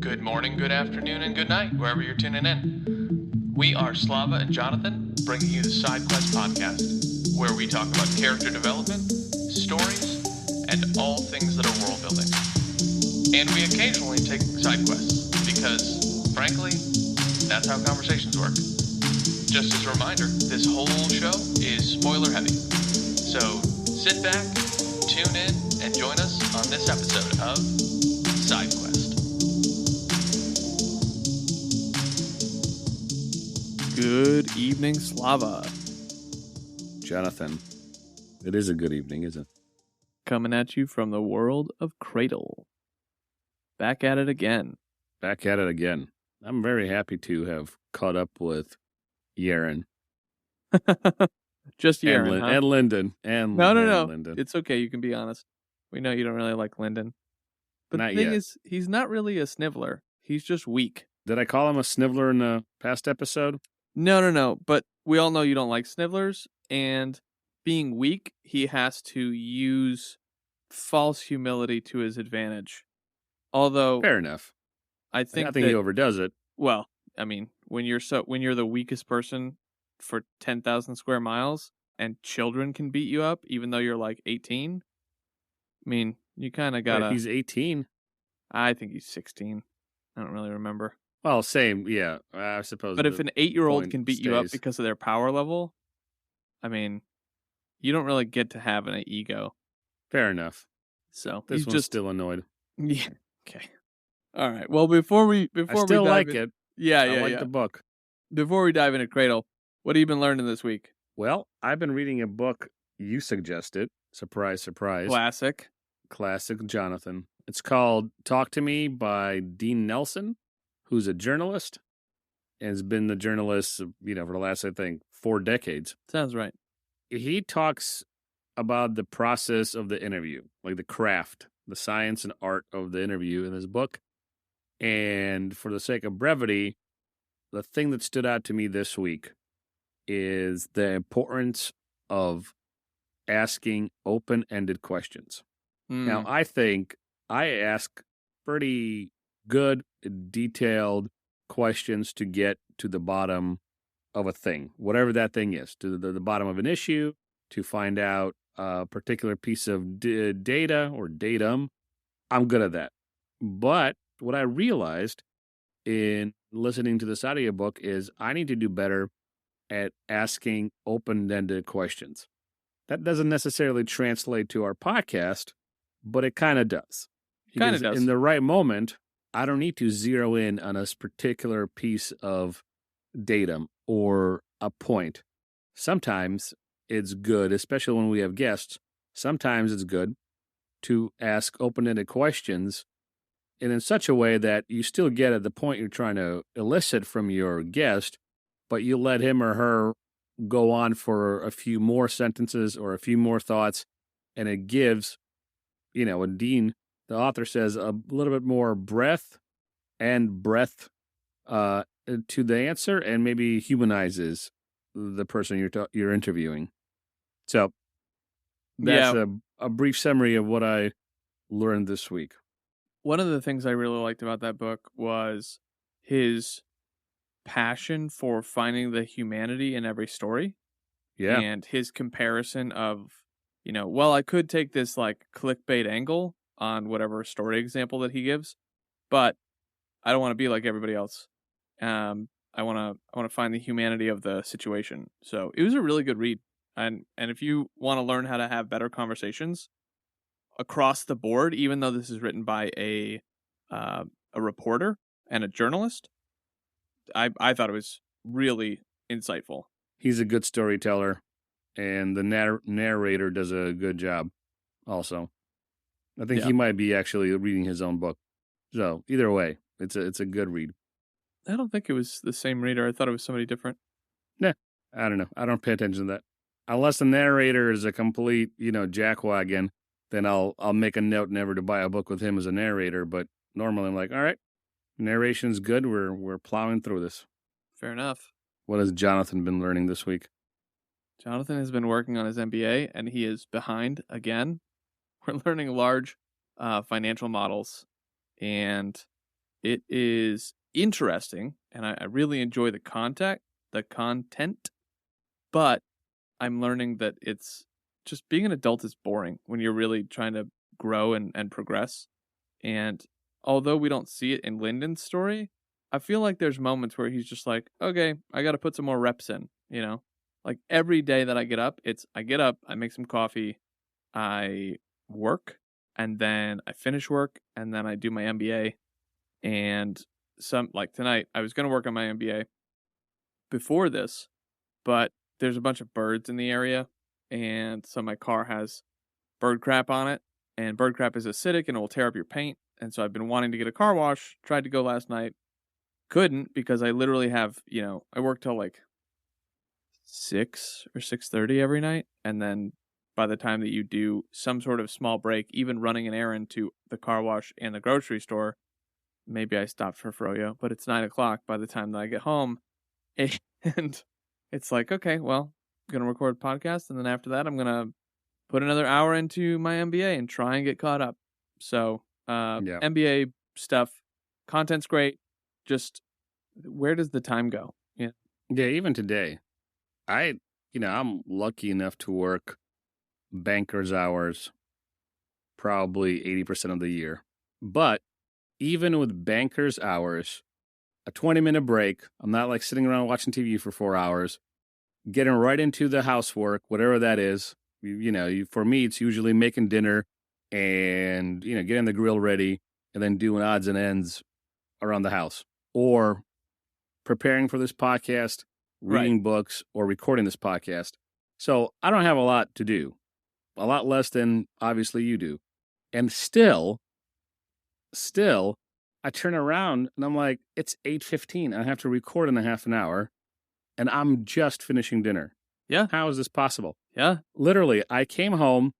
Good morning, good afternoon, and good night, wherever you're tuning in. We are Slava and Jonathan, bringing you the Side Quest podcast, where we talk about character development, stories, and all things that are world building. And we occasionally take side quests, because, frankly, that's how conversations work. Just as a reminder, this whole show is spoiler heavy. So sit back, tune in, and join us on this episode of Side Quest. Good evening, Slava. Jonathan, it is a good evening, isn't it? Coming at you from the world of Cradle. Back at it again. Back at it again. I'm very happy to have caught up with Yerin. Just Yerin, and Lindon. And No. Lindon. It's okay. You can be honest. We know you don't really like Lindon. But Not the thing yet. is, he's not really a sniveler. He's just weak. Did I call him a sniveler in the past episode? No. But we all know you don't like snivellers. And being weak, he has to use false humility to his advantage. Although, Fair enough. I think he overdoes it. Well, I mean, when you're the weakest person for 10,000 square miles and children can beat you up, even though you're like 18, I mean, you kind of gotta. Wait, he's 18. I think he's 16. I don't really remember. Well, same, yeah. I suppose. But if an 8-year-old point can beat you up stays. because of their power level, I mean, you don't really get to have an ego. Fair enough. So This he's one's just still annoyed. Yeah. Okay. All right. Well, before we I still dive like in, it. Yeah. I like the book. Before we dive into Cradle, what have you been learning this week? Well, I've been reading a book you suggested. Surprise, surprise. Classic Jonathan. It's called Talk to Me by Dean Nelson, who's a journalist and has been the journalist, for the last, I think, 4 decades. Sounds right. He talks about the process of the interview, like the craft, the science and art of the interview in his book. And for the sake of brevity, the thing that stood out to me this week is the importance of asking open-ended questions. Now, I think I ask pretty good, detailed questions to get to the bottom of a thing, whatever that thing is, to the bottom of an issue, to find out a particular piece of data or datum. I'm good at that. But what I realized in listening to this audiobook is I need to do better at asking open-ended questions. That doesn't necessarily translate to our podcast, but it kind of does. Kind of does. In the right moment, I don't need to zero in on a particular piece of datum or a point. Sometimes it's good, especially when we have guests, sometimes it's good to ask open-ended questions and in such a way that you still get at the point you're trying to elicit from your guest, but you let him or her go on for a few more sentences or a few more thoughts, and it gives, and Dean, the author, says a little bit more breadth to the answer, and maybe humanizes the person you're interviewing. So that's a brief summary of what I learned this week. One of the things I really liked about that book was his passion for finding the humanity in every story. Yeah. And his comparison of, I could take this like clickbait angle on whatever story example that he gives, but I don't want to be like everybody else. I want to find the humanity of the situation. So it was a really good read. And if you want to learn how to have better conversations across the board, even though this is written by a reporter and a journalist, I thought it was really insightful. He's a good storyteller, and the narrator does a good job also. I think he might be actually reading his own book. So either way, it's a good read. I don't think it was the same reader. I thought it was somebody different. Nah, I don't know. I don't pay attention to that. Unless the narrator is a complete, jackwagon, then I'll make a note never to buy a book with him as a narrator. But normally I'm like, all right, narration's good. We're plowing through this. Fair enough. What has Jonathan been learning this week? Jonathan has been working on his MBA, and he is behind again. We're learning large financial models, and It is interesting, and I really enjoy the content, but I'm learning that it's just being an adult is boring when you're really trying to grow and progress. And although we don't see it in Lyndon's story, I feel like there's moments where he's just like, okay, I got to put some more reps in, Like every day that I get up, I make some coffee, I work, and then I finish work, and then I do my MBA. And like tonight, I was going to work on my MBA before this, but there's a bunch of birds in the area, and so my car has bird crap on it, and bird crap is acidic and it will tear up your paint. And so I've been wanting to get a car wash, tried to go last night, couldn't because I literally have, I work till like 6 or 6:30 every night, and then by the time that you do some sort of small break, even running an errand to the car wash and the grocery store, maybe I stopped for froyo, but it's 9 o'clock by the time that I get home. And it's like, okay, well, I'm going to record a podcast. And then after that, I'm going to put another hour into my MBA and try and get caught up. So MBA stuff, content's great. Just where does the time go? Yeah. Yeah, even today, I'm lucky enough to work banker's hours probably 80% of the year. But even with banker's hours, a 20-minute break, I'm not like sitting around watching TV for 4 hours, getting right into the housework, whatever that is. For me, it's usually making dinner and, getting the grill ready and then doing odds and ends around the house or preparing for this podcast, reading books, or recording this podcast. So I don't have a lot to do, a lot less than obviously you do. And still, I turn around and I'm like, it's 8:15. I have to record in a half an hour and I'm just finishing dinner. Yeah. How is this possible? Yeah. Literally, I came home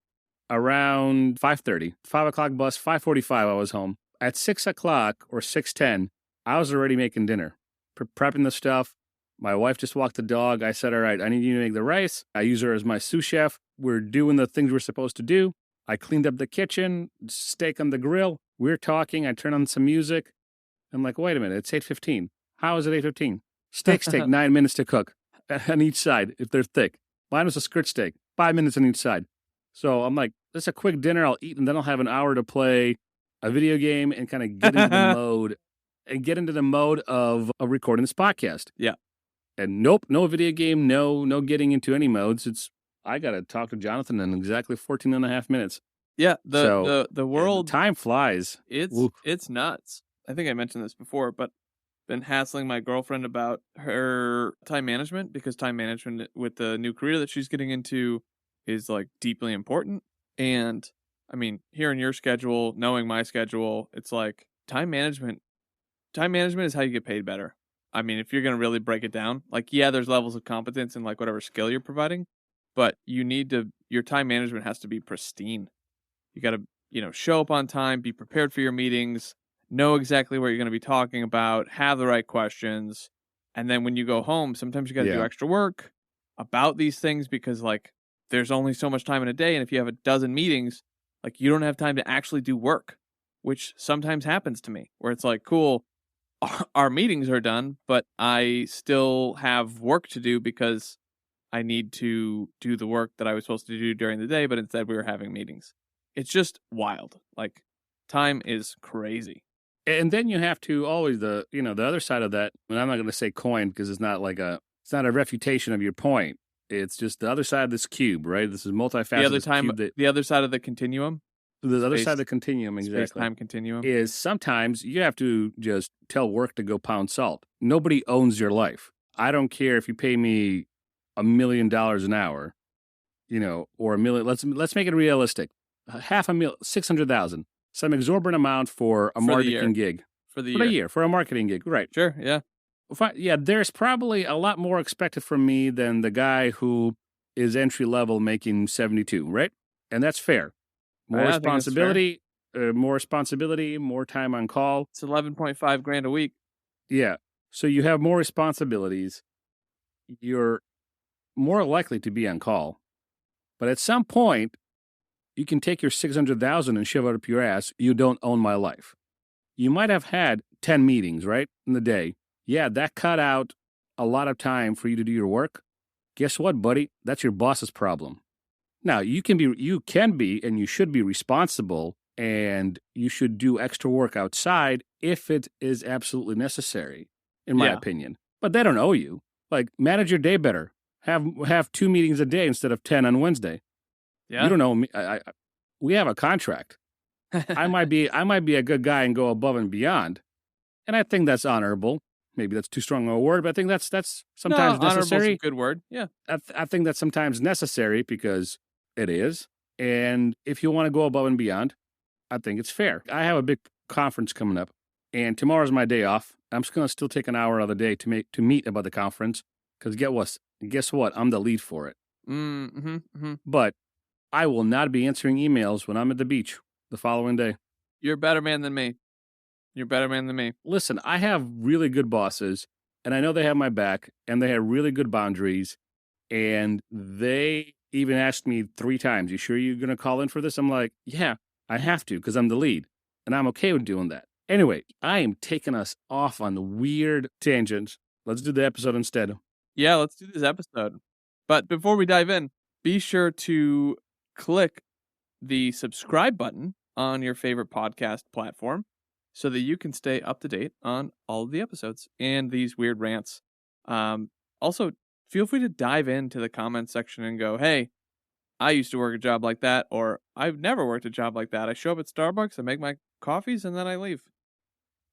around 5:30, 5 o'clock bus, 5:45 I was home. At 6 o'clock or 6:10, I was already making dinner, prepping the stuff. My wife just walked the dog. I said, all right, I need you to make the rice. I use her as my sous chef. We're doing the things we're supposed to do. I cleaned up the kitchen, steak on the grill. We're talking. I turn on some music. I'm like, wait a minute, it's 8:15. How is it 8:15? Steaks take 9 minutes to cook on each side if they're thick. Mine was a skirt steak, 5 minutes on each side. So I'm like, this is a quick dinner. I'll eat, and then I'll have an hour to play a video game and kind of get into the mode of recording this podcast. Yeah. And nope, no video game, no getting into any modes. I got to talk to Jonathan in exactly 14 and a half minutes. Yeah, the world... Time flies. It's nuts. I think I mentioned this before, but been hassling my girlfriend about her time management because time management with the new career that she's getting into is like deeply important. And I mean, hearing your schedule, knowing my schedule, it's like time management is how you get paid better. I mean, if you're going to really break it down, like, yeah, there's levels of competence in like whatever skill you're providing, but your time management has to be pristine. You got to, show up on time, be prepared for your meetings, know exactly what you're going to be talking about, have the right questions. And then when you go home, sometimes you got to do extra work about these things because like there's only so much time in a day. And if you have a dozen meetings, like you don't have time to actually do work, which sometimes happens to me where it's like, cool, our meetings are done, but I still have work to do because I need to do the work that I was supposed to do during the day, but instead we were having meetings. It's just wild. Like time is crazy. And then you have to always the other side of that, and I'm not going to say coin because it's not a refutation of your point. It's just the other side of this cube, right? This is multifaceted. The other side of the continuum. The other side of the continuum, exactly. Space-time continuum. Is sometimes you have to just tell work to go pound salt. Nobody owns your life. I don't care if you pay me $1 million an hour, or $1 million. Let's make it realistic. $500,000, $600,000. Some exorbitant amount for a marketing gig. For the year. For a marketing gig, right. Sure, yeah. Yeah, there's probably a lot more expected from me than the guy who is entry level making 72, right? And that's fair. More responsibility, more time on call. It's $11.5 grand a week. Yeah. So you have more responsibilities. You're more likely to be on call. But at some point, you can take your $600,000 and shove it up your ass. You don't own my life. you might have had 10 meetings, right, in the day. Yeah, that cut out a lot of time for you to do your work. Guess what, buddy? That's your boss's problem. Now, you can be, and you should be responsible, and you should do extra work outside if it is absolutely necessary, in my opinion. But they don't owe you. Like, manage your day better. Have 2 meetings a day instead of 10 on Wednesday. Yeah. You don't owe me. We have a contract. I might be a good guy and go above and beyond, and I think that's honorable. Maybe that's too strong a word, but I think that's sometimes necessary. Honorable's a good word. Yeah. I think that's sometimes necessary because it is. And if you want to go above and beyond, I think it's fair. I have a big conference coming up, and tomorrow's my day off. I'm just going to still take an hour of the day to meet about the conference because guess what? I'm the lead for it. But I will not be answering emails when I'm at the beach the following day. You're a better man than me. Listen, I have really good bosses, and I know they have my back, and they have really good boundaries, and they even asked me 3 times, you sure you're going to call in for this? I'm like, yeah, I have to because I'm the lead, and I'm okay with doing that. Anyway, I am taking us off on the weird tangents. Let's do the episode instead. Yeah, let's do this episode. But before we dive in, be sure to click the subscribe button on your favorite podcast platform so that you can stay up to date on all of the episodes and these weird rants. Also, feel free to dive into the comments section and go, hey, I used to work a job like that, or I've never worked a job like that. I show up at Starbucks, I make my coffees, and then I leave.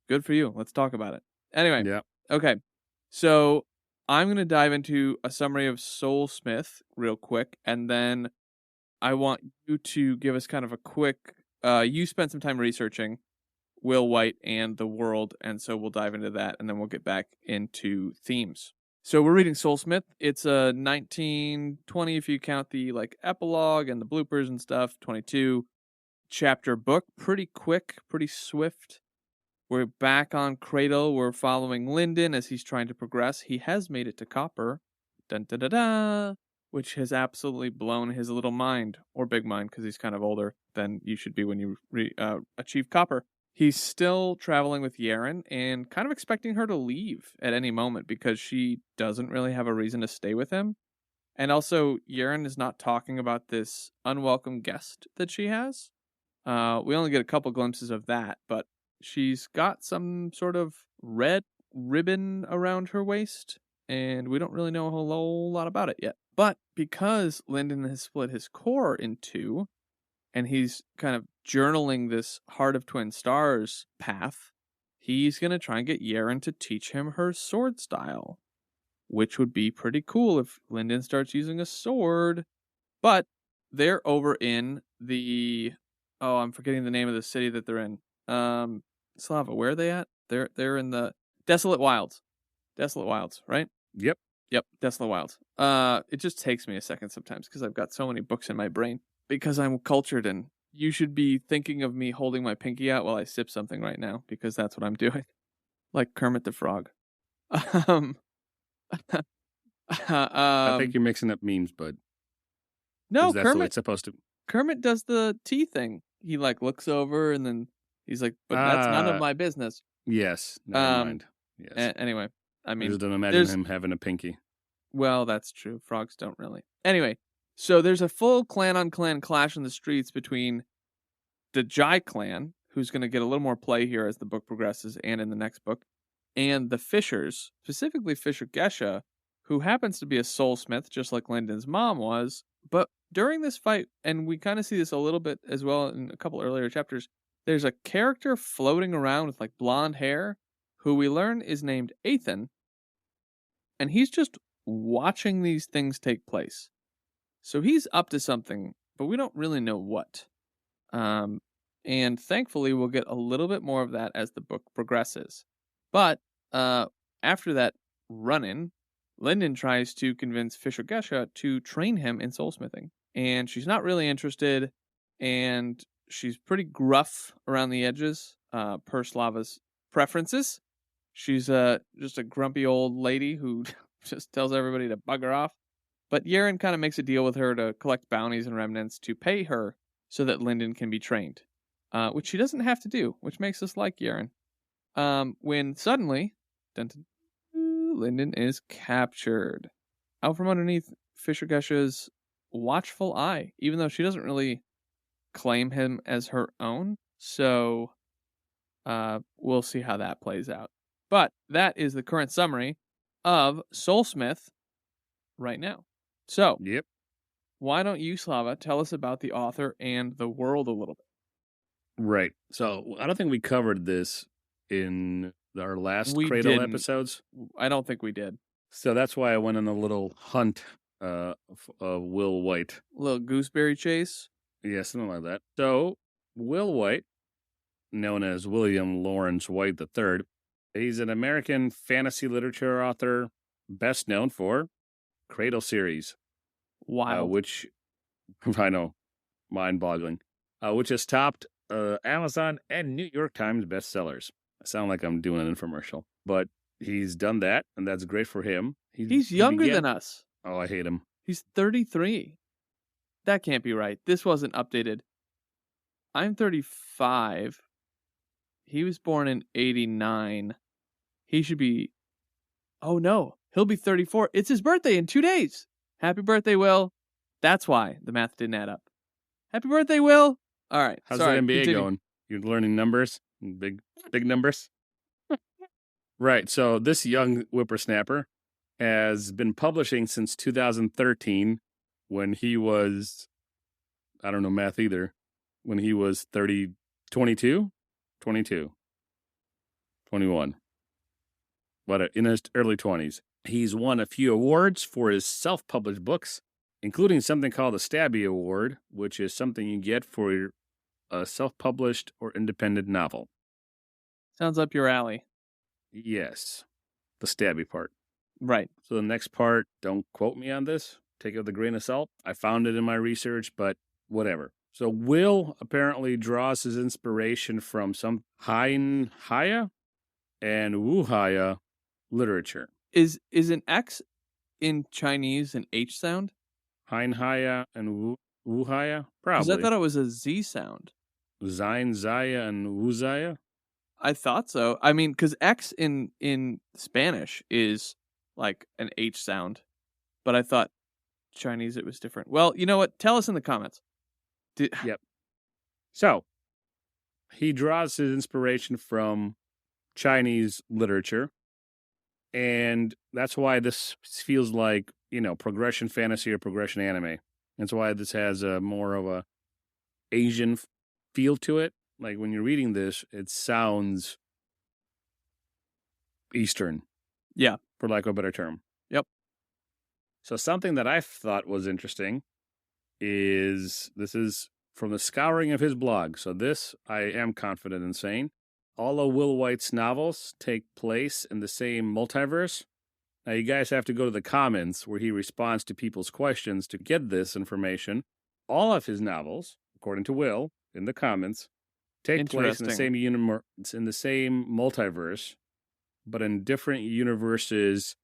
Good for you. Let's talk about it. Anyway, Yeah. Okay. So I'm going to dive into a summary of Soulsmith real quick, and then I want you to give us kind of a quick, you spent some time researching Will Wight and the world, and so we'll dive into that, and then we'll get back into themes. So we're reading Soulsmith. It's a 1920, if you count the epilogue and the bloopers and stuff, 22 chapter book. Pretty quick, pretty swift. We're back on Cradle. We're following Lindon as he's trying to progress. He has made it to Copper, dun, da, da, da, which has absolutely blown his little mind, or big mind, because he's kind of older than you should be when you achieve Copper. He's still traveling with Yerin and kind of expecting her to leave at any moment because she doesn't really have a reason to stay with him. And also, Yerin is not talking about this unwelcome guest that she has. We only get a couple glimpses of that, but she's got some sort of red ribbon around her waist, and we don't really know a whole lot about it yet. But because Lindon has split his core in 2, and he's kind of journaling this Heart of Twin Stars path, he's going to try and get Yerin to teach him her sword style, which would be pretty cool if Lindon starts using a sword. But they're over in the... Oh, I'm forgetting the name of the city that they're in. Slava, where are they at? They're in the Desolate Wilds. Desolate Wilds, right? Yep. Desolate Wilds. It just takes me a second sometimes because I've got so many books in my brain. Because I'm cultured, and you should be thinking of me holding my pinky out while I sip something right now, because that's what I'm doing. Like Kermit the Frog. I think you're mixing up memes, bud. No, that's the way it's supposed to. Kermit does the tea thing. He looks over and then he's like, but that's none of my business. Yes. Never mind. Yes. Anyway, I mean, I just don't imagine him having a pinky. Well, that's true. Frogs don't really. Anyway, so there's a full clan-on-clan clash in the streets between the Jai clan, who's going to get a little more play here as the book progresses and in the next book, and the Fishers, specifically Fisher Gesha, who happens to be a soulsmith, just like Lindon's mom was. But during this fight, and we kind of see this a little bit as well in a couple earlier chapters, there's a character floating around with blonde hair, who we learn is named Athan, and he's just watching these things take place. So he's up to something, but we don't really know what. And thankfully, we'll get a little bit more of that as the book progresses. But after that run-in, Lindon tries to convince Fisher Gesha to train him in soulsmithing. And she's not really interested, and she's pretty gruff around the edges, per Slava's preferences. She's just a grumpy old lady who just tells everybody to bugger off. But Yerin kind of makes a deal with her to collect bounties and remnants to pay her so that Lindon can be trained. which she doesn't have to do, which makes us like Yerin. When suddenly, Lindon is captured. Out from underneath Fisher Gesha's watchful eye, even though she doesn't really claim him as her own. So we'll see how that plays out. But that is the current summary of Soulsmith right now. So, Yep. why don't you, Slava, tell us about the author and the world a little bit? Right. So I don't think we covered this in our last We Cradle didn't. episodes. I don't think we did. So that's why I went on a little hunt of Will Wight. A little gooseberry chase. Yeah, something like that. So Will Wight, known as William Lawrence White III, he's an American fantasy literature author, best known for Cradle series, Wow. which I know, mind-boggling, which has topped Amazon and New York Times bestsellers. I sound like I'm doing an infomercial, but he's done that, and that's great for him. He's younger than us. Oh, I hate him. He's 33. That can't be right. This wasn't updated. I'm 35. He was born in 89. He should be... Oh, no. He'll be 34. It's his birthday in 2 days. Happy birthday, Will. That's why the math didn't add up. Happy birthday, Will. All right. How's sorry, the NBA continue. going? You're learning numbers? Big numbers? Right. So this young whippersnapper has been publishing since 2013 when he was, I don't know math either, when he was 22, 21. But in his early 20s. He's won a few awards for his self-published books, including something called the Stabby Award, which is something you get for a self-published or independent novel. Sounds up your alley. Yes, the stabby part. Right. So the next part, don't quote me on this. Take it with a grain of salt. I found it in my research, but whatever. So Will apparently draws his inspiration from some Haya and Wuhaya literature. Is an X in Chinese an H sound? Haya and Wuhaya? Probably. Because I thought it was a Z sound. Zain, Zaya, and Wuzaya? I thought so. I mean, because X in Spanish is like an H sound, but I thought Chinese it was different. Well, you know what? Tell us in the comments. Yep. So, he draws his inspiration from Chinese literature, and that's why this feels like, progression fantasy or progression anime. That's why this has a more of a Asian feel to it. Like when you're reading this, it sounds Eastern. Yeah. For lack of a better term. Yep. So something that I thought was interesting is this is from the scouring of his blog. So this I am confident in saying. All of Will Wight's novels take place in the same multiverse. Now you guys have to go to the comments where he responds to people's questions to get this information. All of his novels, according to Will, in the comments, take place in the same in the same multiverse, but in different universes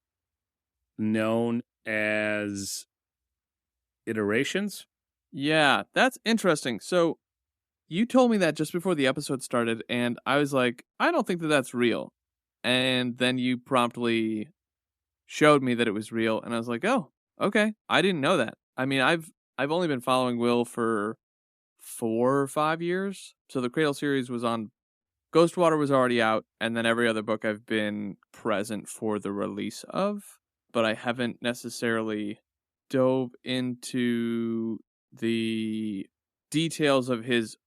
known as iterations. Yeah, that's interesting. So you told me that just before the episode started, and I was like, I don't think that that's real. And then you promptly showed me that it was real, and I was like, oh, okay. I didn't know that. I mean, I've only been following Will for 4 or 5 years. So the Cradle series was on, Ghostwater was already out, and then every other book I've been present for the release of, but I haven't necessarily dove into the details of his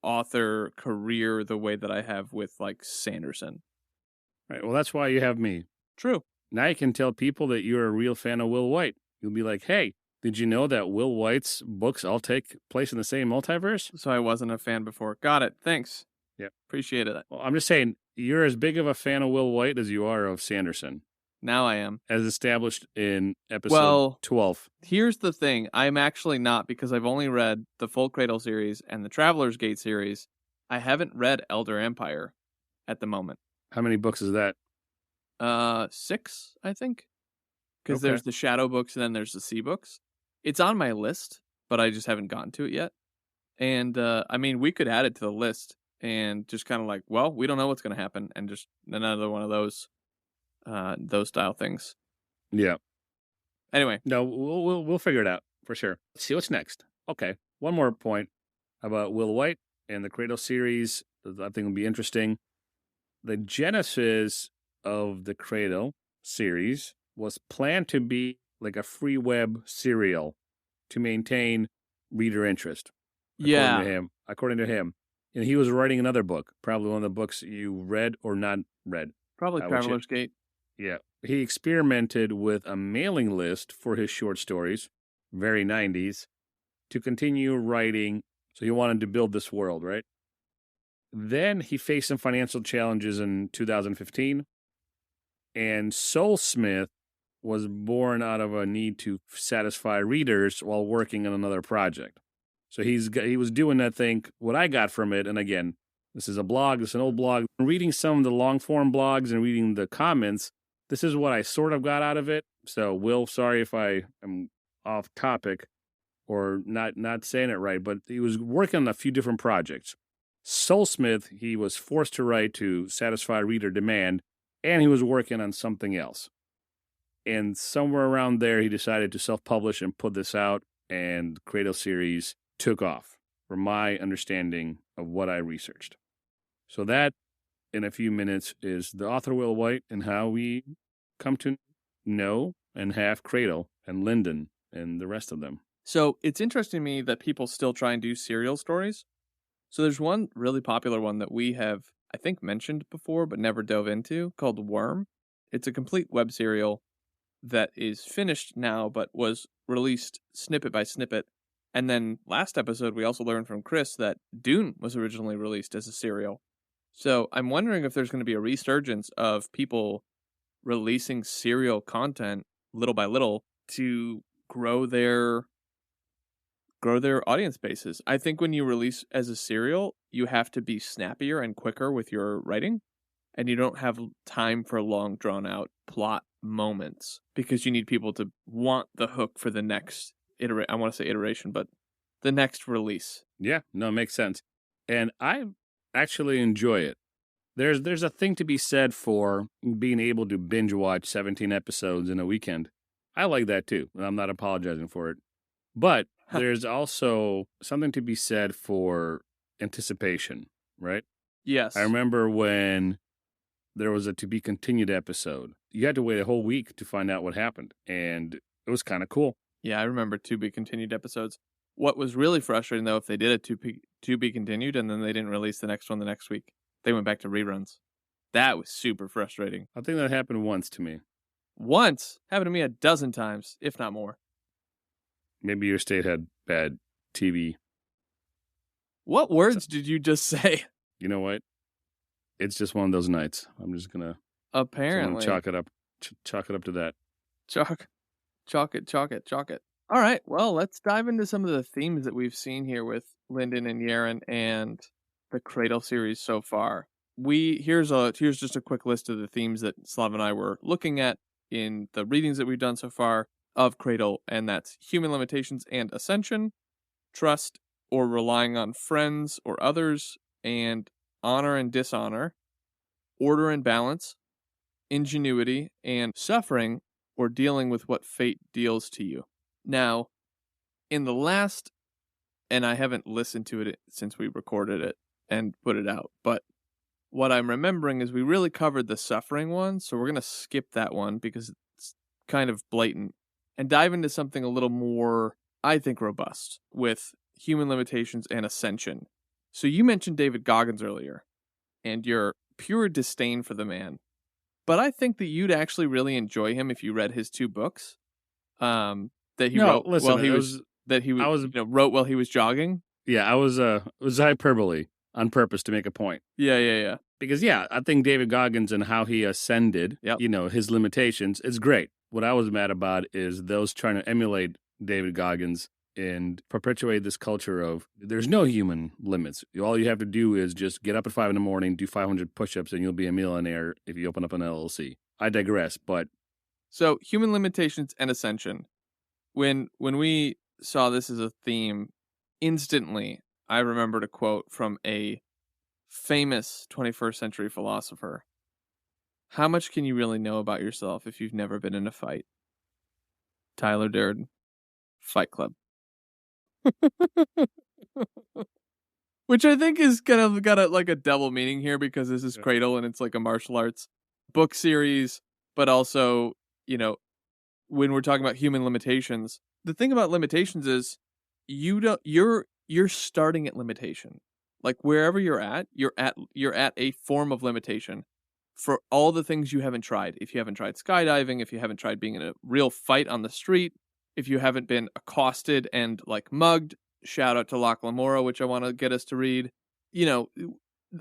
author career the way that I have with like Sanderson. Right. Well, that's why you have me. True. Now you can tell people that you're a real fan of Will Wight. You'll be like, hey, did you know that Will Wight's books all take place in the same multiverse? So I wasn't a fan before. Got it. Thanks. Yep. Appreciate it. Well, I'm just saying, you're as big of a fan of Will Wight as you are of Sanderson. Now I am. As established in episode 12. Here's the thing. I'm actually not, because I've only read the full Cradle series and the Traveler's Gate series. I haven't read Elder Empire at the moment. How many books is that? 6, I think. Because Okay. there's the Shadow books and then there's the Sea books. It's on my list, but I just haven't gotten to it yet. And, I mean, we could add it to the list. and just kind of like, well, we don't know what's going to happen, and just another one of those style things. Yeah. Anyway, No, we'll figure it out for sure. Let's see what's next. Okay, one more point about Will Wight and the Cradle series that I think will be interesting. The genesis of the Cradle series was planned to be like a free web serial to maintain reader interest. According to him. And he was writing another book, probably one of the books you read or not read. probably Traveler's Gate. Yeah. He experimented with a mailing list for his short stories, very 90s, to continue writing. So he wanted to build this world, right? Then he faced some financial challenges in 2015, and Soulsmith was born out of a need to satisfy readers while working on another project. So he was doing that thing. What I got from it, and again, this is a blog, this is an old blog. Reading some of the long form blogs and reading the comments, this is what I sort of got out of it. So, Will, sorry if I am off topic or not saying it right, but he was working on a few different projects. Soulsmith, he was forced to write to satisfy reader demand, and he was working on something else. And somewhere around there, he decided to self-publish and put this out, and the Cradle series took off, from my understanding of what I researched. So that, in a few minutes, is the author Will Wight and how we come to know and have Cradle and Lindon and the rest of them. So it's interesting to me that people still try and do serial stories. So there's one really popular one that we have, I think, mentioned before, but never dove into, called Worm. It's a complete web serial that is finished now, but was released snippet by snippet. And then last episode, we also learned from Chris that Dune was originally released as a serial. So I'm wondering if there's going to be a resurgence of people releasing serial content little by little to grow their audience bases. I think when you release as a serial, you have to be snappier and quicker with your writing, and you don't have time for long drawn out plot moments because you need people to want the hook for the next I want to say iteration, but the next release. Yeah, no, it makes sense. And I actually enjoy it. There's a thing to be said for being able to binge watch 17 episodes in a weekend. I like that too, and I'm not apologizing for it. But there's also something to be said for anticipation, right? Yes. I remember when there was a to be continued episode. You had to wait a whole week to find out what happened, and it was kind of cool. Yeah, I remember to be continued episodes. What was really frustrating, though, if they did a to be continued and then they didn't release the next one the next week, they went back to reruns. That was super frustrating. I think that happened once to me. Once? Happened to me a dozen times, if not more. Maybe your state had bad TV. What words did you just say? You know what? It's just one of those nights. I'm just gonna apparently chalk it up to that. Chalk it. All right, well, let's dive into some of the themes that we've seen here with Lindon and Yerin and the Cradle series so far. Here's just a quick list of the themes that Slava and I were looking at in the readings that we've done so far of Cradle, and that's human limitations and ascension, trust or relying on friends or others, and honor and dishonor, order and balance, ingenuity, and suffering or dealing with what fate deals to you. Now, in the last, and I haven't listened to it since we recorded it and put it out, but what I'm remembering is we really covered the suffering one, so we're going to skip that one because it's kind of blatant and dive into something a little more, I think, robust with human limitations and ascension. So you mentioned David Goggins earlier and your pure disdain for the man. But I think that you'd actually really enjoy him if you read his two books that he wrote while he was wrote while he was jogging. Yeah, it was hyperbole on purpose to make a point. Yeah. Because I think David Goggins and how he ascended, his limitations, is great. What I was mad about is those trying to emulate David Goggins and perpetuate this culture of there's no human limits. All you have to do is just get up at 5 a.m, do 500 push-ups, and you'll be a millionaire if you open up an LLC. I digress, but... So, human limitations and ascension. When we saw this as a theme, instantly, I remembered a quote from a famous 21st century philosopher. How much can you really know about yourself if you've never been in a fight? Tyler Durden, Fight Club. Which I think is kind of got a double meaning here, because this is Cradle and it's like a martial arts book series, but also, when we're talking about human limitations, the thing about limitations is you're starting at limitation. Like wherever you're at a form of limitation for all the things you haven't tried. If you haven't tried skydiving, if you haven't tried being in a real fight on the street, if you haven't been accosted and like mugged, shout out to Locke Lamora, which I want to get us to read.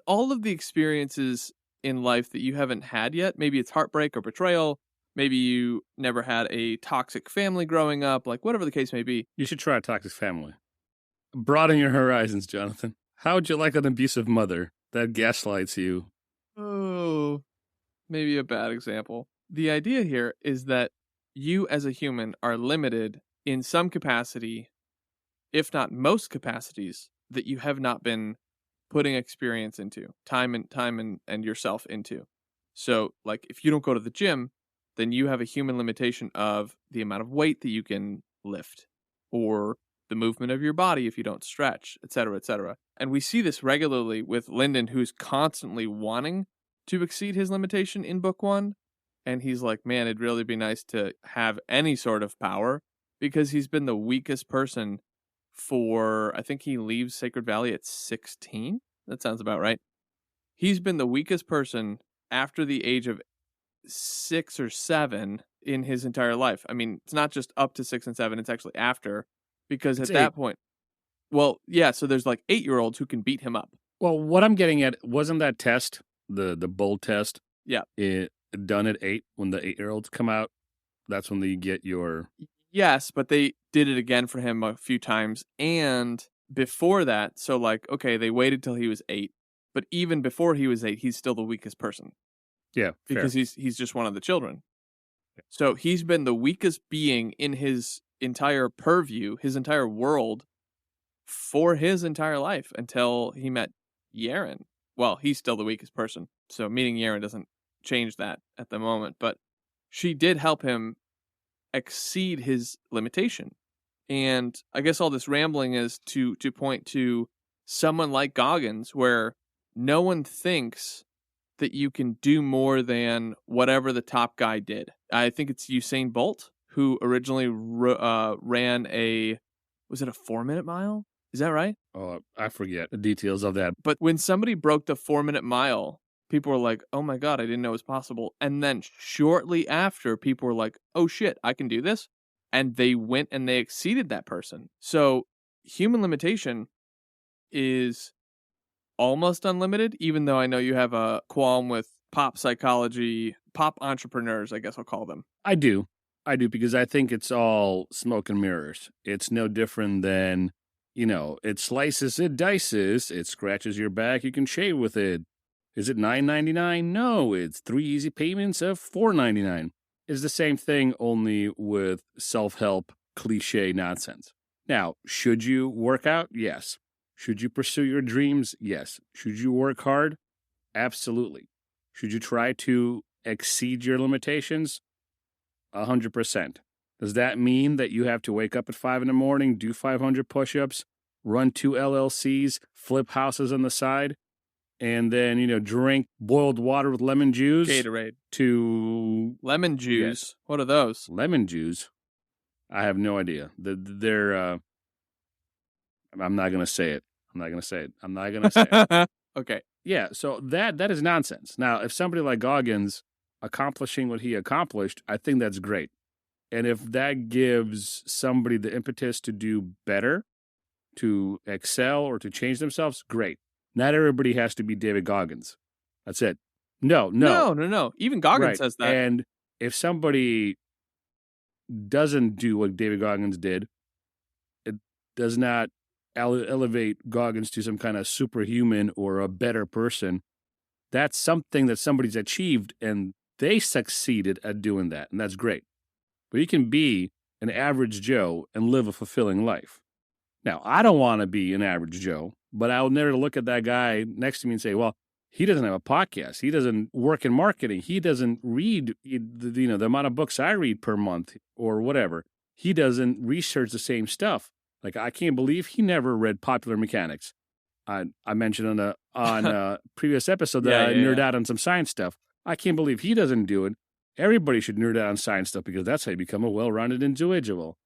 All of the experiences in life that you haven't had yet, maybe it's heartbreak or betrayal, maybe you never had a toxic family growing up, like whatever the case may be. You should try a toxic family. Broaden your horizons, Jonathan. How would you like an abusive mother that gaslights you? Oh, maybe a bad example. The idea here is that you as a human are limited in some capacity, if not most capacities, that you have not been putting experience into, time and yourself into. So, like, if you don't go to the gym, then you have a human limitation of the amount of weight that you can lift, or the movement of your body if you don't stretch, etc., etc. And we see this regularly with Lindon, who's constantly wanting to exceed his limitation in book 1. And he's like, man, it'd really be nice to have any sort of power, because he's been the weakest person for, I think he leaves Sacred Valley at 16. That sounds about right. He's been the weakest person after the age of 6 or 7 in his entire life. I mean, it's not just up to 6 and 7, it's actually after, because it's at that point, well, yeah, so there's like 8-year-olds who can beat him up. Well, what I'm getting at, wasn't that test, the bold test? Yeah. Done at 8, when the 8-year-olds come out? That's when you get your... Yes, but they did it again for him a few times. And before that, so like, okay, they waited till he was 8. But even before he was 8, he's still the weakest person. Yeah, because fair. he's just one of the children. So he's been the weakest being in his entire purview, his entire world, for his entire life until he met Yerin. Well, he's still the weakest person. So meeting Yerin doesn't change that at the moment. But she did help him exceed his limitation. And I guess all this rambling is to point to someone like Goggins, where no one thinks that you can do more than whatever the top guy did. I think it's Usain Bolt, who originally ran was it a 4-minute mile? Is that right? Oh, I forget the details of that. But when somebody broke the 4-minute mile, people were like, oh my God, I didn't know it was possible. And then shortly after, people were like, oh shit, I can do this. And they went and they exceeded that person. So human limitation is almost unlimited, even though I know you have a qualm with pop psychology, pop entrepreneurs, I guess I'll call them. I do, because I think it's all smoke and mirrors. It's no different than, it slices, it dices, it scratches your back, you can shave with it. Is it $9.99? No, it's 3 easy payments of $4.99. It's the same thing, only with self-help cliche nonsense. Now, should you work out? Yes. Should you pursue your dreams? Yes. Should you work hard? Absolutely. Should you try to exceed your limitations? 100%. Does that mean that you have to wake up at 5 in the morning, do 500 push-ups, run 2 LLCs, flip houses on the side, and then, drink boiled water with lemon juice? Gatorade. Lemon juice? Yes. What are those? Lemon juice? I have no idea. They're I'm not going to say it. Okay. Yeah, so that is nonsense. Now, if somebody like Goggins accomplishing what he accomplished, I think that's great. And if that gives somebody the impetus to do better, to excel, or to change themselves, great. Not everybody has to be David Goggins. That's it. No. Even Goggins says that. And if somebody doesn't do what David Goggins did, it does not elevate Goggins to some kind of superhuman or a better person. That's something that somebody's achieved, and they succeeded at doing that, and that's great. But you can be an average Joe and live a fulfilling life. Now, I don't want to be an average Joe. But I'll never look at that guy next to me and say, well, he doesn't have a podcast. He doesn't work in marketing. He doesn't read, the amount of books I read per month or whatever. He doesn't research the same stuff. Like, I can't believe he never read Popular Mechanics. I mentioned on a previous episode that I nerd out on some science stuff. I can't believe he doesn't do it. Everybody should nerd out on science stuff because that's how you become a well-rounded individual.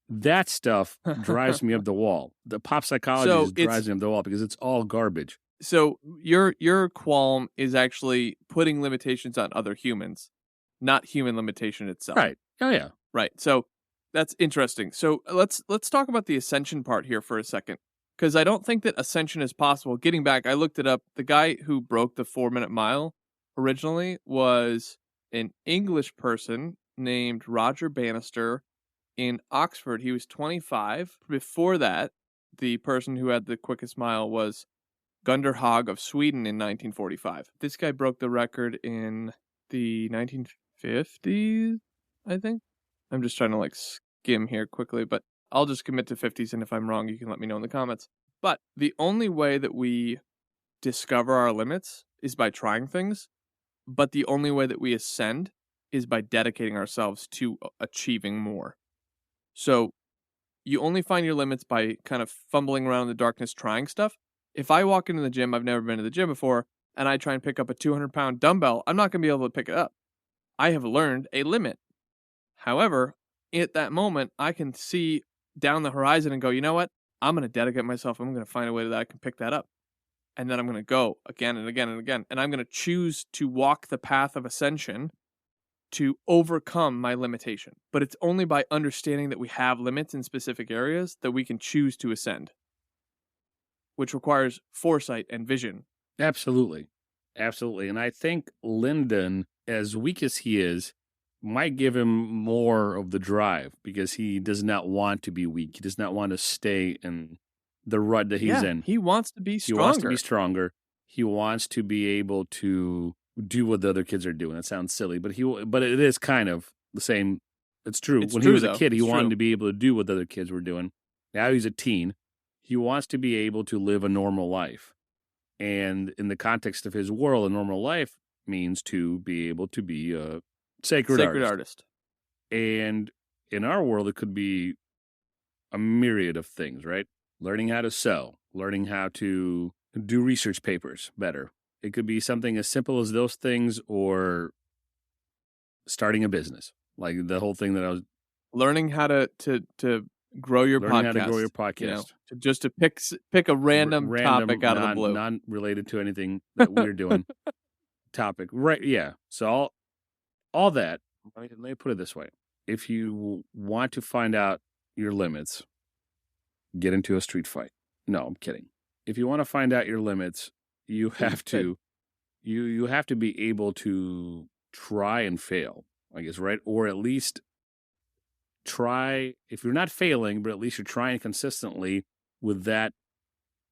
That stuff drives me up the wall. The pop psychology just drives me up the wall because it's all garbage. So your qualm is actually putting limitations on other humans, not human limitation itself. Right. Oh yeah. Right. So that's interesting. So let's talk about the ascension part here for a second, because I don't think that ascension is possible. Getting back, I looked it up. The guy who broke the 4-minute mile originally was an English person named Roger Bannister in Oxford. He was 25. Before that, the person who had the quickest mile was Gunder Haag of Sweden in 1945. This guy broke the record in the 1950s, I think. I'm just trying to skim here quickly, but I'll just commit to 50s, and if I'm wrong, you can let me know in the comments. But the only way that we discover our limits is by trying things, but the only way that we ascend is by dedicating ourselves to achieving more. So you only find your limits by kind of fumbling around in the darkness trying stuff. If I walk into the gym, I've never been to the gym before, and I try and pick up a 200-pound dumbbell, I'm not going to be able to pick it up. I have learned a limit. However, at that moment, I can see down the horizon and go, you know what? I'm going to dedicate myself. I'm going to find a way that I can pick that up. And then I'm going to go again and again and again. And I'm going to choose to walk the path of ascension to overcome my limitation. But it's only by understanding that we have limits in specific areas that we can choose to ascend, which requires foresight and vision. Absolutely. Absolutely. And I think Lindon, as weak as he is, might give him more of the drive because he does not want to be weak. He does not want to stay in the rut that he's in. He wants to be stronger. He wants to be stronger. He wants to be able to do what the other kids are doing. It sounds silly, but it is kind of the same. It's true. When he was a kid, he wanted to be able to do what the other kids were doing. Now he's a teen. He wants to be able to live a normal life. And in the context of his world, a normal life means to be able to be a sacred artist. And in our world, it could be a myriad of things, right? Learning how to sew, learning how to do research papers better. It could be something as simple as those things, or starting a business, like the whole thing that I was learning how to grow your podcast. How to grow your podcast. You know, just to pick a random topic out of the blue, not related to anything that we're doing. Topic, right? Yeah. So all that. Let me put it this way: if you want to find out your limits, get into a street fight. No, I'm kidding. If you want to find out your limits, you have to you have to be able to try and fail, I guess, right? Or at least try, if you're not failing, but at least you're trying consistently with that,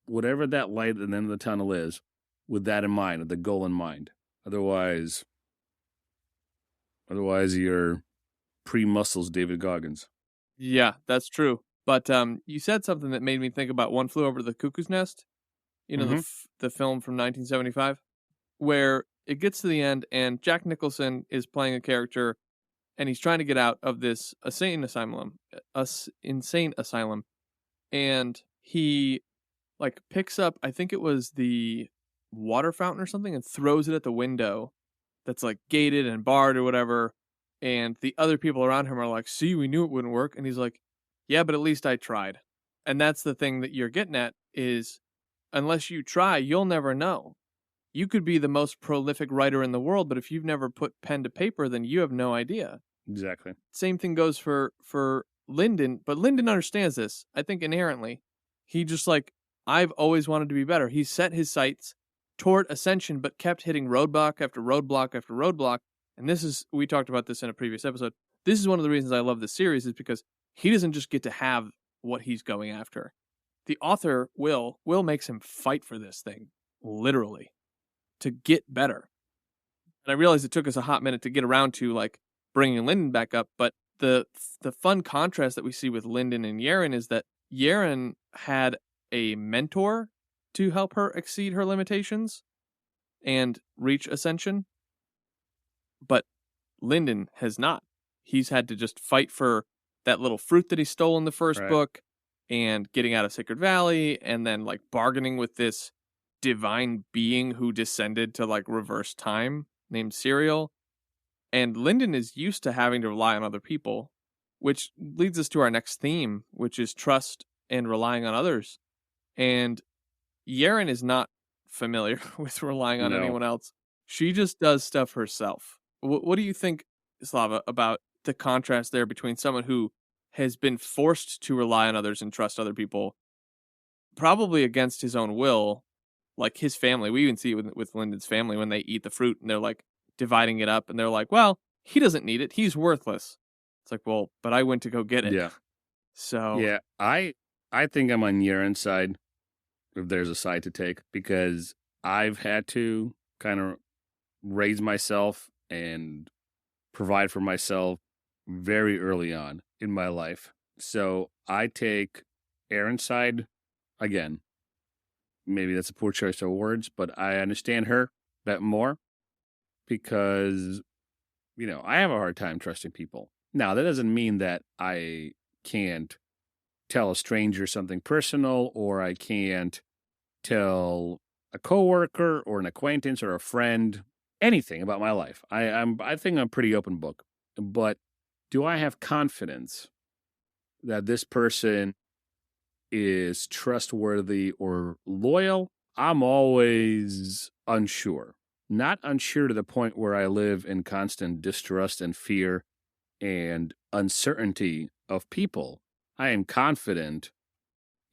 whatever that light at the end of the tunnel is, with that in mind, with the goal in mind. Otherwise you're pre-muscles David Goggins. Yeah, that's true. But you said something that made me think about One Flew Over the Cuckoo's Nest. You know, the film from 1975, where it gets to the end and Jack Nicholson is playing a character and he's trying to get out of this insane asylum. And he picks up, I think it was the water fountain or something, and throws it at the window that's gated and barred or whatever. And the other people around him are like, see, we knew it wouldn't work. And he's like, yeah, but at least I tried. And that's the thing that you're getting at is, unless you try, you'll never know. You could be the most prolific writer in the world, but if you've never put pen to paper, then you have no idea. Exactly. Same thing goes for Lindon, but Lindon understands this, I think, inherently. He just I've always wanted to be better. He set his sights toward ascension, but kept hitting roadblock after roadblock after roadblock. And we talked about this in a previous episode. This is one of the reasons I love this series, is because he doesn't just get to have what he's going after. The author, Will makes him fight for this thing, literally, to get better. And I realize it took us a hot minute to get around to bringing Lindon back up, but the fun contrast that we see with Lindon and Yerin is that Yerin had a mentor to help her exceed her limitations and reach ascension. But Lindon has not. He's had to just fight for that little fruit that he stole in the first Right. book and getting out of Sacred Valley and then like bargaining with this divine being who descended to like reverse time named Serial. And Lindon is used to having to rely on other people, which leads us to our next theme, which is trust and relying on others. And Yerin is not familiar with relying on No. anyone else. She just does stuff herself. What do you think, Slava, about the contrast there between someone who has been forced to rely on others and trust other people, probably against his own will, like his family? We even see it with Lyndon's family when they eat the fruit and they're like dividing it up and they're like, well, he doesn't need it. He's worthless. It's like, well, but I went to go get it. Yeah. So Yeah, I think I'm on Yerin's side, if there's a side to take, because I've had to kind of raise myself and provide for myself very early on in my life. So I take Erin's side again. Maybe that's a poor choice of words, but I understand her a bit more because, I have a hard time trusting people. Now, that doesn't mean that I can't tell a stranger something personal, or I can't tell a coworker or an acquaintance or a friend anything about my life. I think I'm a pretty open book. But do I have confidence that this person is trustworthy or loyal? I'm always unsure. Not unsure to the point where I live in constant distrust and fear and uncertainty of people. I am confident,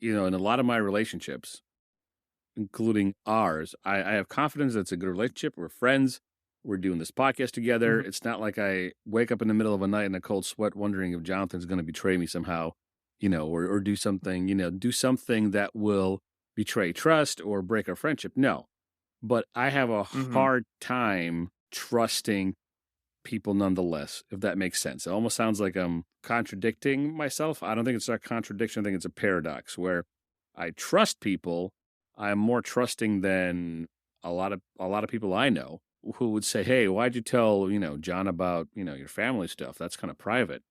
in a lot of my relationships, including ours. I have confidence that it's a good relationship. We're friends. We're doing this podcast together. Mhm. It's not like I wake up in the middle of a night in a cold sweat wondering if Jonathan's going to betray me somehow, or do something, that will betray trust or break our friendship. No. But I have a hard time trusting people nonetheless, if that makes sense. It almost sounds like I'm contradicting myself. I don't think it's a contradiction. I think it's a paradox where I trust people. I'm more trusting than a lot of people I know who would say, "Hey, why'd you tell, John about, your family stuff? That's kind of private."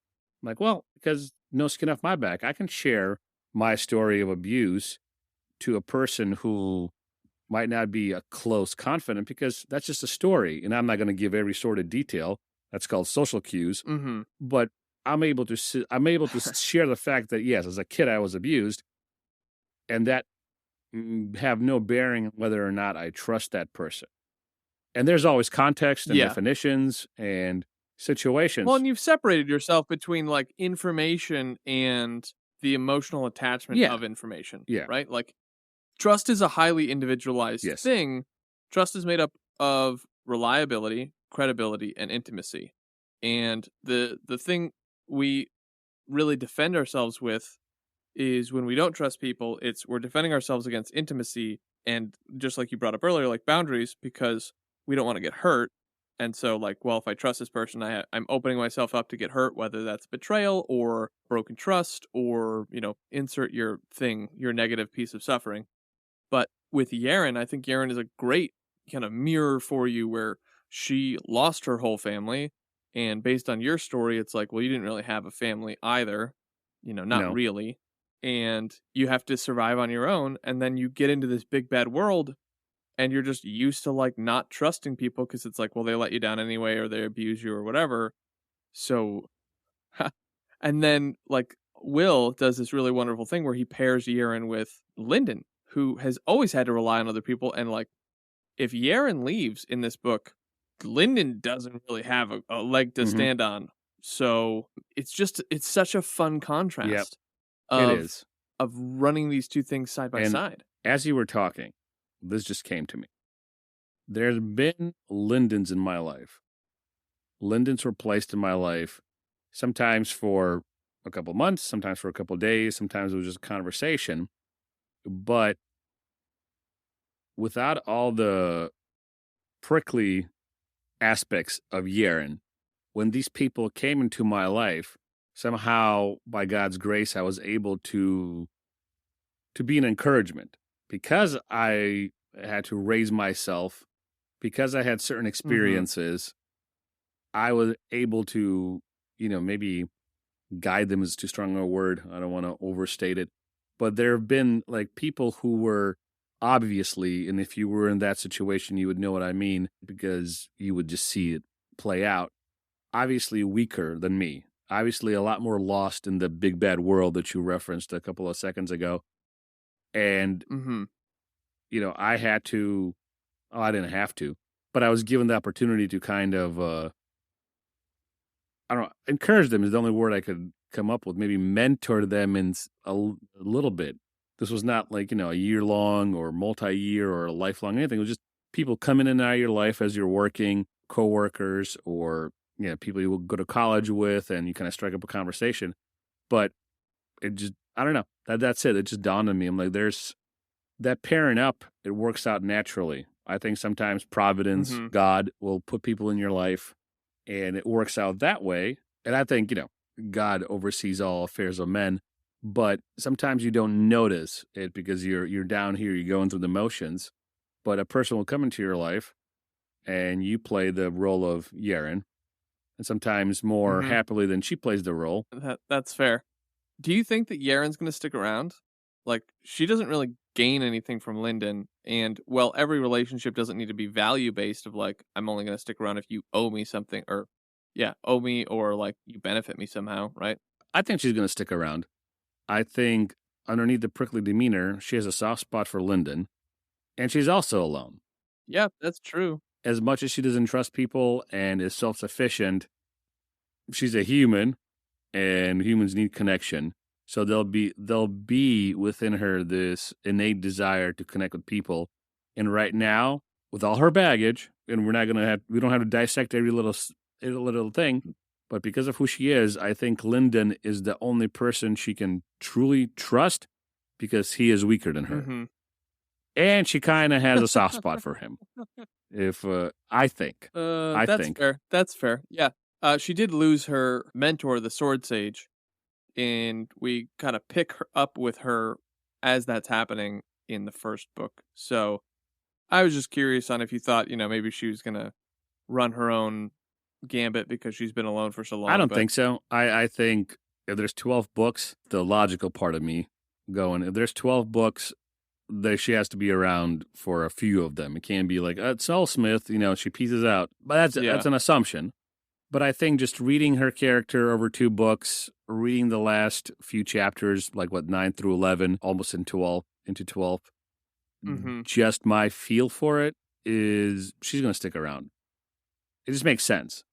I'm like, well, because no skin off my back. I can share my story of abuse to a person who might not be a close confidant, because that's just a story, and I'm not going to give every sort of detail. That's called social cues. Mm-hmm. But I'm able to share the fact that yes, as a kid I was abused, and that have no bearing on whether or not I trust that person. And there's always context and definitions and situations. Well, and you've separated yourself between like information and the emotional attachment of information. Yeah. Right? Like trust is a highly individualized thing. Trust is made up of reliability, credibility, and intimacy. And the thing we really defend ourselves with is when we don't trust people, we're defending ourselves against intimacy and just like you brought up earlier, like boundaries, because we don't want to get hurt. And so like, well, if I trust this person, I'm opening myself up to get hurt, whether that's betrayal or broken trust or, insert your negative piece of suffering. But with Yerin, I think Yerin is a great kind of mirror for you where she lost her whole family. And based on your story, it's like, well, you didn't really have a family either, not really. And you have to survive on your own. And then you get into this big bad world and you're just used to like not trusting people because it's like, well, they let you down anyway, or they abuse you or whatever. So, and then like Will does this really wonderful thing where he pairs Yerin with Lindon, who has always had to rely on other people. And like, if Yerin leaves in this book, Lindon doesn't really have a leg to stand on. So it's such a fun contrast of running these two things side by side. As you were talking, this just came to me. There's been Lindons in my life. Lindons were placed in my life sometimes for a couple months, sometimes for a couple days, sometimes it was just a conversation. But without all the prickly aspects of Yerin, when these people came into my life, somehow, by God's grace, I was able to be an encouragement because I had to raise myself, because I had certain experiences, I was able to, maybe guide them is too strong a word. I don't want to overstate it. But there have been like people who were obviously, and if you were in that situation, you would know what I mean because you would just see it play out, obviously weaker than me. Obviously, a lot more lost in the big bad world that you referenced a couple of seconds ago. And, I had to, I didn't have to, but I was given the opportunity to kind of, I don't know, encourage them is the only word I could come up with. Maybe mentor them in a little bit. This was not like, a year long or multi-year or a lifelong anything. It was just people coming in and out of your life as you're working, coworkers or, people you will go to college with and you kind of strike up a conversation. But it just, I don't know. That's it. It just dawned on me. I'm like, there's that pairing up. It works out naturally. I think sometimes Providence, God will put people in your life and it works out that way. And I think, God oversees all affairs of men, but sometimes you don't notice it because you're down here, you're going through the motions. But a person will come into your life and you play the role of Yerin, and sometimes more happily than she plays the role. That's fair. Do you think that Yerin's going to stick around? Like, she doesn't really gain anything from Lindon, and, well, every relationship doesn't need to be value-based of, like, I'm only going to stick around if you owe me something, or, owe me, or, like, you benefit me somehow, right? I think she's going to stick around. I think underneath the prickly demeanor, she has a soft spot for Lindon, and she's also alone. Yeah, that's true. As much as she doesn't trust people and is self-sufficient, she's a human, and humans need connection. So there'll be within her this innate desire to connect with people. And right now, with all her baggage, and we don't have to dissect every little thing, but because of who she is, I think Lindon is the only person she can truly trust because he is weaker than her. And she kind of has a soft spot for him. If I think, fair. That's fair. Yeah. She did lose her mentor, the Sword Sage, and we kind of pick her up with her as that's happening in the first book. So I was just curious on if you thought, maybe she was going to run her own gambit because she's been alone for so long. I don't think so. I think if there's 12 books, the logical part of me going, if there's 12 books, she has to be around for a few of them. It can't be like, it's Soulsmith, she pieces out. But that's an assumption. But I think just reading her character over 2 books, reading the last few chapters, like 9 through 11, almost into 12, just my feel for it is she's going to stick around. It just makes sense.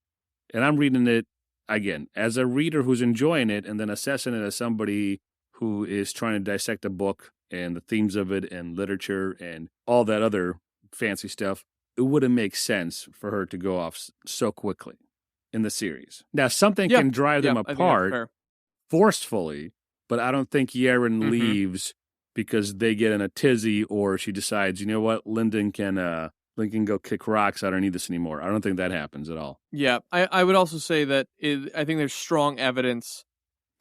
And I'm reading it, again, as a reader who's enjoying it and then assessing it as somebody who is trying to dissect a book and the themes of it and literature and all that other fancy stuff. It wouldn't make sense for her to go off so quickly in the series. Now, something can drive them apart forcefully, but I don't think Yerin leaves because they get in a tizzy or she decides, you know what, Lindon can go kick rocks. I don't need this anymore. I don't think that happens at all. Yeah, I would also say that I think there's strong evidence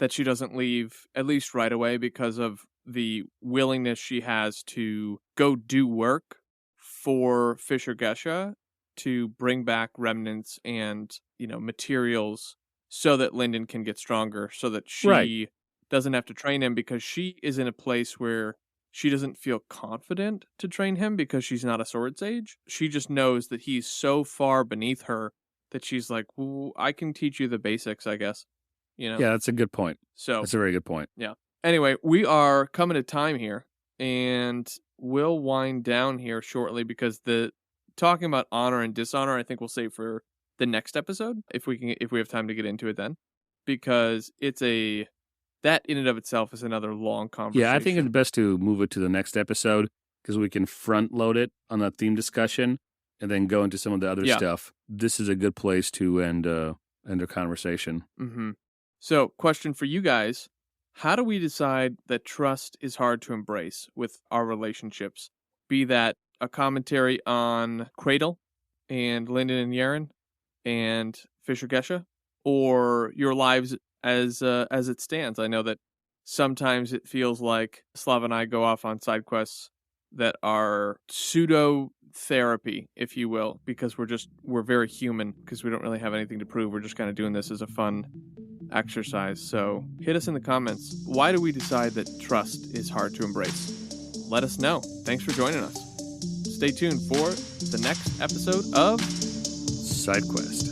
that she doesn't leave, at least right away, because of the willingness she has to go do work for Fisher Gesha to bring back remnants and, materials so that Lindon can get stronger, so that she doesn't have to train him, because she is in a place where she doesn't feel confident to train him because she's not a sword sage. She just knows that he's so far beneath her that she's like, well, I can teach you the basics, I guess. Yeah, that's a good point. That's a very good point. Yeah. Anyway, we are coming to time here, and we'll wind down here shortly because the talking about honor and dishonor, I think we'll save for the next episode if we have time to get into it then, because that in and of itself is another long conversation. Yeah, I think it's best to move it to the next episode because we can front load it on a theme discussion and then go into some of the other stuff. This is a good place to end our conversation. So, question for you guys. How do we decide that trust is hard to embrace with our relationships? Be that a commentary on Cradle and Lindon and Yerin and Fisher Gesha, or your lives as it stands. I know that sometimes it feels like Slava and I go off on side quests that are pseudo therapy, if you will, because we're very human, because we don't really have anything to prove. We're just kind of doing this as a fun exercise. So hit us in the comments. Why do we decide that trust is hard to embrace? Let us know. Thanks for joining us. Stay tuned for the next episode of SideQuest.